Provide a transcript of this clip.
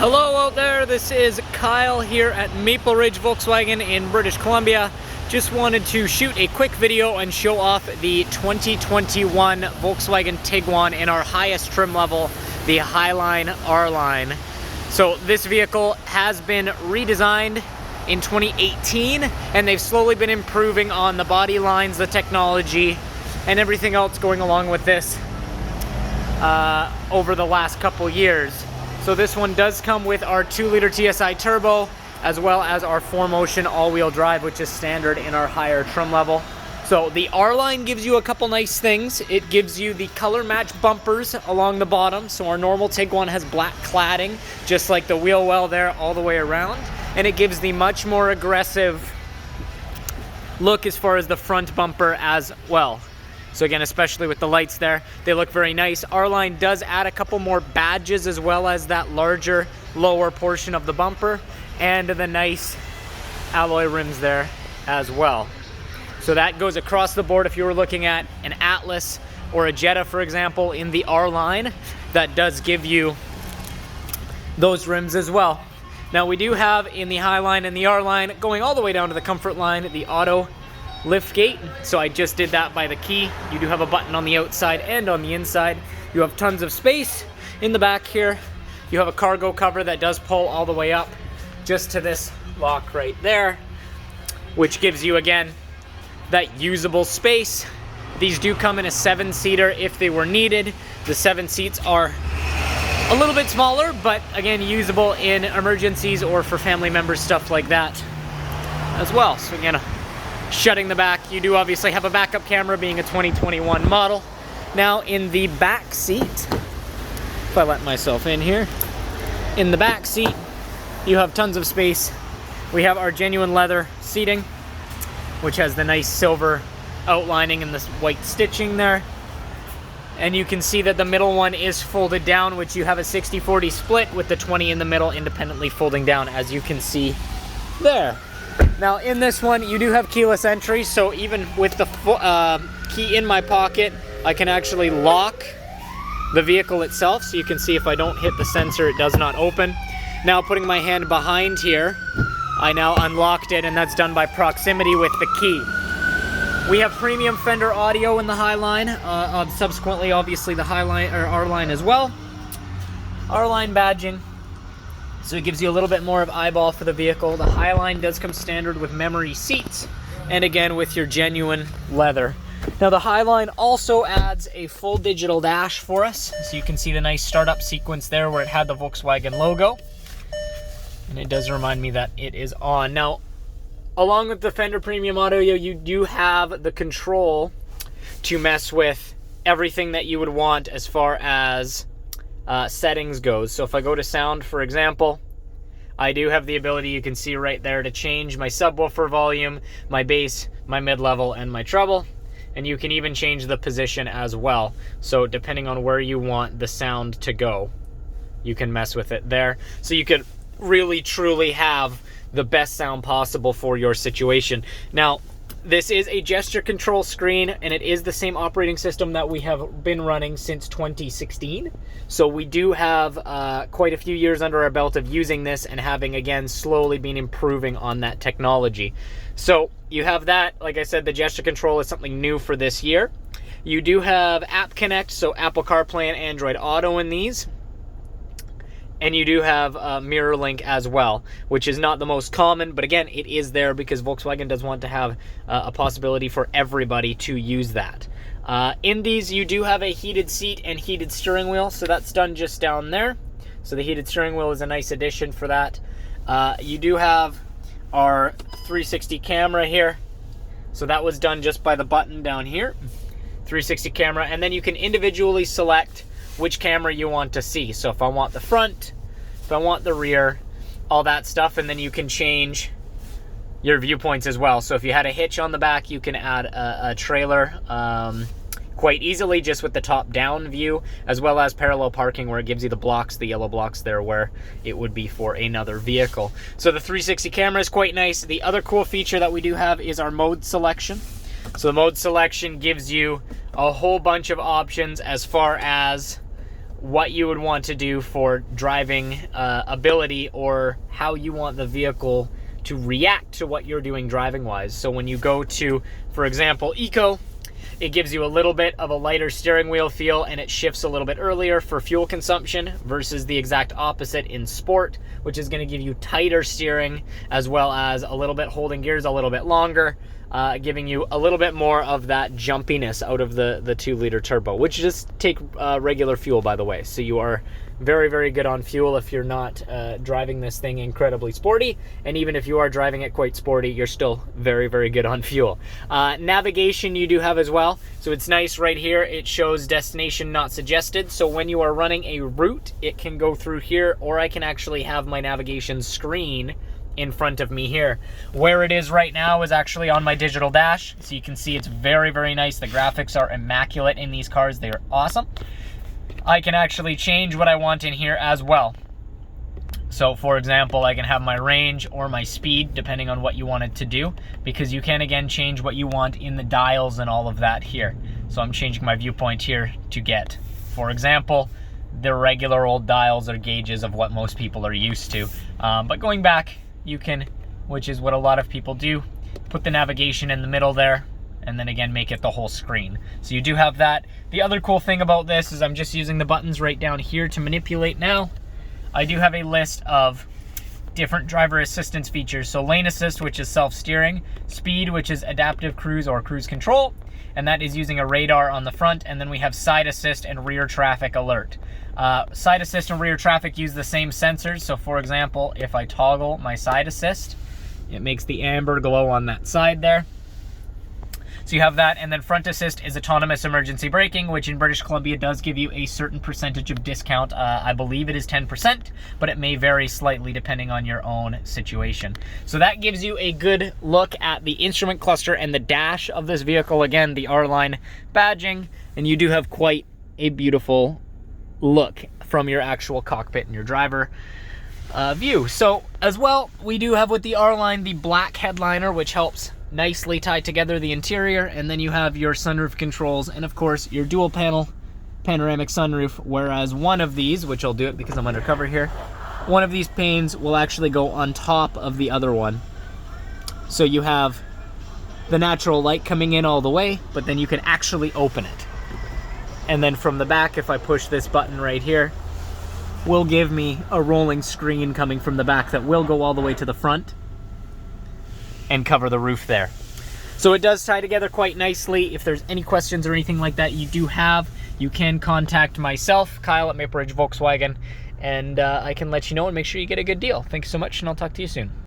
Hello out there, this is Kyle here at Maple Ridge Volkswagen in British Columbia. Just wanted to shoot a quick video and show off the 2021 Volkswagen Tiguan in our highest trim level, the Highline R-Line. So this vehicle has been redesigned in 2018 and they've slowly been improving on the body lines, the technology, and everything else going along with this over the last couple years. So this one does come with our 2-liter TSI turbo, as well as our 4Motion all-wheel drive, which is standard in our higher trim level. So the R-Line gives you a couple nice things. It gives you the color match bumpers along the bottom. So our normal Tiguan has black cladding, just like the wheel well there all the way around. And it gives the much more aggressive look as far as the front bumper as well. So again, especially with the lights there, they look very nice. R-Line does add a couple more badges as well as that larger, lower portion of the bumper and the nice alloy rims there as well. So that goes across the board. If you were looking at an Atlas or a Jetta, for example, in the R-Line, that does give you those rims as well. Now we do have in the Highline and the R-Line, going all the way down to the Comfort line, the auto lift gate. So I just did that by the key. You do have a button on the outside and on the inside. You have tons of space in the back here. You have a cargo cover that does pull all the way up just to this lock right there, which gives you again that usable space. These do come in a 7-seater if they were needed. The 7 seats are a little bit smaller, but again usable in emergencies or for family members, stuff like that as well. So again, shutting the back, you do obviously have a backup camera being a 2021 model. Now in the back seat, if I let myself in here, in the back seat you have tons of space. We have our genuine leather seating, which has the nice silver outlining and this white stitching there. And you can see that the middle one is folded down, which you have a 60-40 split with the 20 in the middle independently folding down, as you can see there. Now in this one, you do have keyless entry, so even with the key in my pocket, I can actually lock the vehicle itself. So you can see if I don't hit the sensor, it does not open. Now putting my hand behind here, I now unlocked it, and that's done by proximity with the key. We have premium Fender audio in the Highline, subsequently obviously the Highline or R-Line as well. R-Line badging. So it gives you a little bit more of eyeball for the vehicle. The Highline does come standard with memory seats, and again with your genuine leather. Now the Highline also adds a full digital dash for us. So you can see the nice startup sequence there where it had the Volkswagen logo. And it does remind me that it is on. Now, along with the Fender Premium Audio, you do have the control to mess with everything that you would want as far as settings goes. So if I go to sound, for example, I do have the ability, you can see right there, to change my subwoofer volume, my bass, my mid-level, and my treble. And you can even change the position as well. So depending on where you want the sound to go, you can mess with it there. So you could really truly have the best sound possible for your situation. Now, this is a gesture control screen, and it is the same operating system that we have been running since 2016. So we do have quite a few years under our belt of using this and having, again, slowly been improving on that technology. So you have that. Like I said, the gesture control is something new for this year. You do have App Connect, so Apple CarPlay and Android Auto in these. And you do have Mirror Link as well, which is not the most common, but again, it is there because Volkswagen does want to have a possibility for everybody to use that. In these, you do have a heated seat and heated steering wheel, so that's done just down there. So the heated steering wheel is a nice addition for that. You do have our 360 camera here, so that was done just by the button down here. 360 camera, and then you can individually select which camera you want to see. So if I want the front, if I want the rear, all that stuff, and then you can change your viewpoints as well. So if you had a hitch on the back, you can add a trailer quite easily just with the top down view, as well as parallel parking where it gives you the blocks, the yellow blocks there where it would be for another vehicle. So the 360 camera is quite nice. The other cool feature that we do have is our mode selection. So the mode selection gives you a whole bunch of options as far as what you would want to do for driving ability, or how you want the vehicle to react to what you're doing driving wise. So when you go to, for example, Eco, it gives you a little bit of a lighter steering wheel feel, and it shifts a little bit earlier for fuel consumption, versus the exact opposite in Sport, which is going to give you tighter steering, as well as a little bit holding gears a little bit longer, giving you a little bit more of that jumpiness out of the 2-liter turbo, which just take regular fuel, by the way. So you are very, very good on fuel if you're not driving this thing incredibly sporty. And even if you are driving it quite sporty, you're still very, very good on fuel. Navigation you do have as well. So it's nice right here. It shows destination not suggested. So when you are running a route, it can go through here, or I can actually have my navigation screen in front of me here. Where it is right now is actually on my digital dash. So you can see it's very, very nice. The graphics are immaculate in these cars. They are awesome. I can actually change what I want in here as well. So for example, I can have my range or my speed, depending on what you want it to do, because you can again change what you want in the dials and all of that here. So I'm changing my viewpoint here to get, for example, the regular old dials or gauges of what most people are used to. But going back, you can, which is what a lot of people do, put the navigation in the middle there, and then again make it the whole screen. So you do have that. The other cool thing about this is I'm just using the buttons right down here to manipulate now. I do have a list of different driver assistance features. So lane assist, which is self-steering, speed, which is adaptive cruise or cruise control, and that is using a radar on the front. And then we have side assist and rear traffic alert. Side assist and rear traffic use the same sensors. So for example, if I toggle my side assist, it makes the amber glow on that side there. So you have that, and then front assist is autonomous emergency braking, which in British Columbia does give you a certain percentage of discount. I believe it is 10%, but it may vary slightly depending on your own situation. So that gives you a good look at the instrument cluster and the dash of this vehicle. Again, the R-Line badging, and you do have quite a beautiful look from your actual cockpit and your driver view. So as well, we do have with the R-Line the black headliner, which helps nicely tie together the interior, and then you have your sunroof controls and of course your dual panel panoramic sunroof, whereas one of these, which I'll do it because I'm undercover here, one of these panes will actually go on top of the other one. So you have the natural light coming in all the way, but then you can actually open it. And then from the back, if I push this button right here, will give me a rolling screen coming from the back that will go all the way to the front and cover the roof there. So it does tie together quite nicely. If there's any questions or anything like that you do have, you can contact myself, Kyle at VW Volkswagen, and I can let you know and make sure you get a good deal. Thanks so much, and I'll talk to you soon.